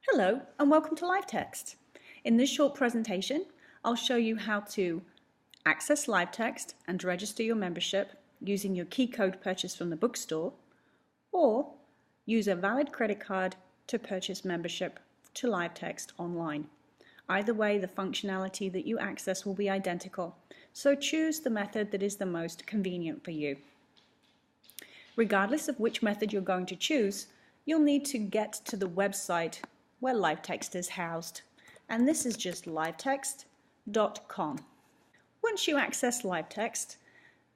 Hello and welcome to Live Text. In this short presentation, I'll show you how to access Live Text and register your membership using your key code purchased from the bookstore, or use a valid credit card to purchase membership to Live Text online. Either way, the functionality that you access will be identical, so choose the method that is the most convenient for you. Regardless of which method you're going to choose, you'll need to get to the website where Live Text is housed, and this is just livetext.com. Once you access Live Text,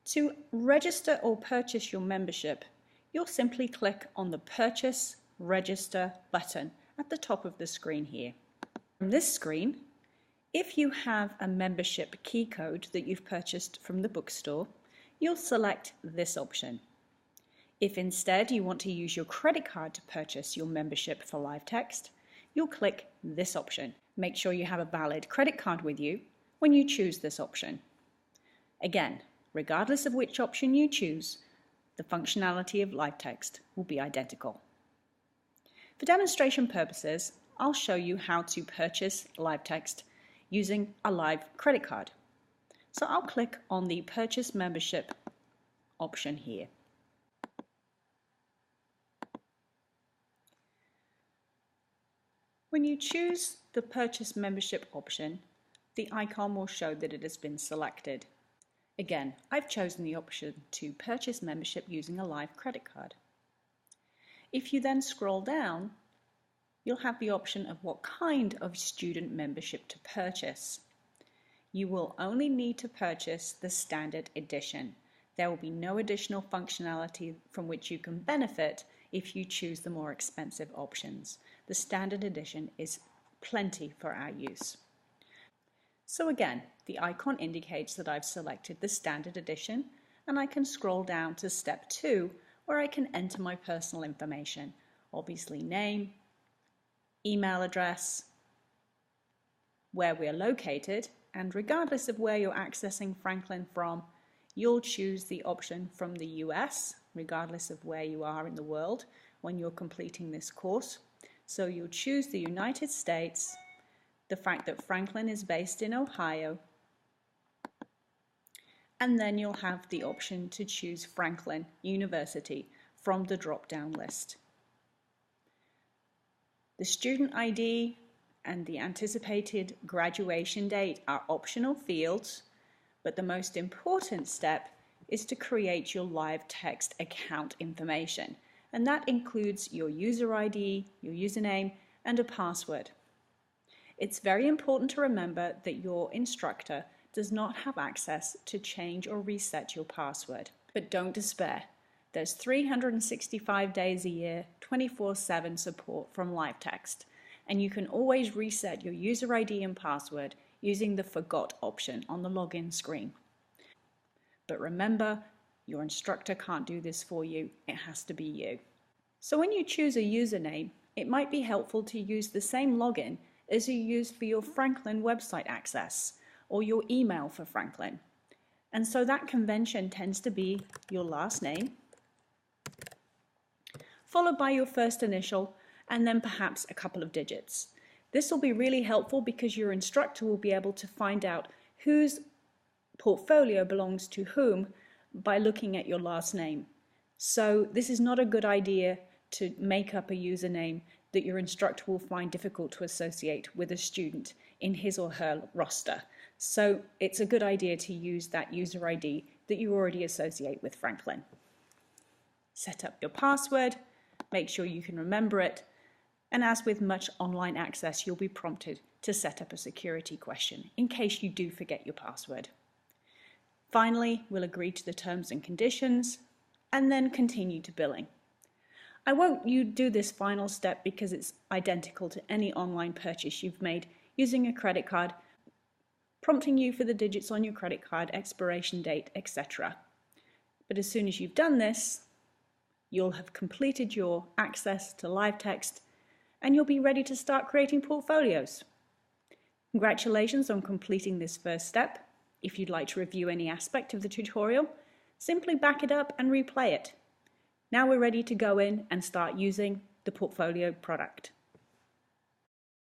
to register or purchase your membership, you'll simply click on the Purchase Register button at the top of the screen here. From this screen, if you have a membership key code that you've purchased from the bookstore, you'll select this option. If instead you want to use your credit card to purchase your membership for Live Text, you'll click this option. Make sure you have a valid credit card with you when you choose this option. Again, regardless of which option you choose, the functionality of Live Text will be identical. For demonstration purposes, I'll show you how to purchase Live Text using a live credit card. So I'll click on the Purchase Membership option here. When you choose the Purchase Membership option, the icon will show that it has been selected. Again, I've chosen the option to purchase membership using a live credit card. If you then scroll down, you'll have the option of what kind of student membership to purchase. You will only need to purchase the standard edition. There will be no additional functionality from which you can benefit if you choose the more expensive options. The standard edition is plenty for our use. So again, the icon indicates that I've selected the standard edition, and I can scroll down to step 2 where I can enter my personal information, obviously name, email address, where we're located, and regardless of where you're accessing Franklin from, you'll choose the option from the US, regardless of where you are in the world when you're completing this course. So you'll choose the United States, the fact that Franklin is based in Ohio, and then you'll have the option to choose Franklin University from the drop-down list. The student ID and the anticipated graduation date are optional fields, but the most important step is to create your Live Text account information, and that includes your user ID, your username, and a password. It's very important to remember that your instructor does not have access to change or reset your password. But don't despair. There's 365 days a year, 24/7 support from Live Text, and you can always reset your user ID and password using the Forgot option on the login screen. But remember, your instructor can't do this for you. It has to be you. So when you choose a username, it might be helpful to use the same login as you use for your Franklin website access or your email for Franklin. And so that convention tends to be your last name, followed by your first initial, and then perhaps a couple of digits. This will be really helpful because your instructor will be able to find out whose portfolio belongs to whom by looking at your last name. So this is not a good idea to make up a username that your instructor will find difficult to associate with a student in his or her roster. So it's a good idea to use that user ID that you already associate with Franklin. Set up your password, make sure you can remember it, and as with much online access, you'll be prompted to set up a security question in case you do forget your password. Finally, we'll agree to the terms and conditions and then continue to billing. I won't do this final step because it's identical to any online purchase you've made using a credit card, prompting you for the digits on your credit card, expiration date, etc. But as soon as you've done this, you'll have completed your access to Live Text and you'll be ready to start creating portfolios. Congratulations on completing this first step. If you'd like to review any aspect of the tutorial, simply back it up and replay it. Now we're ready to go in and start using the portfolio product.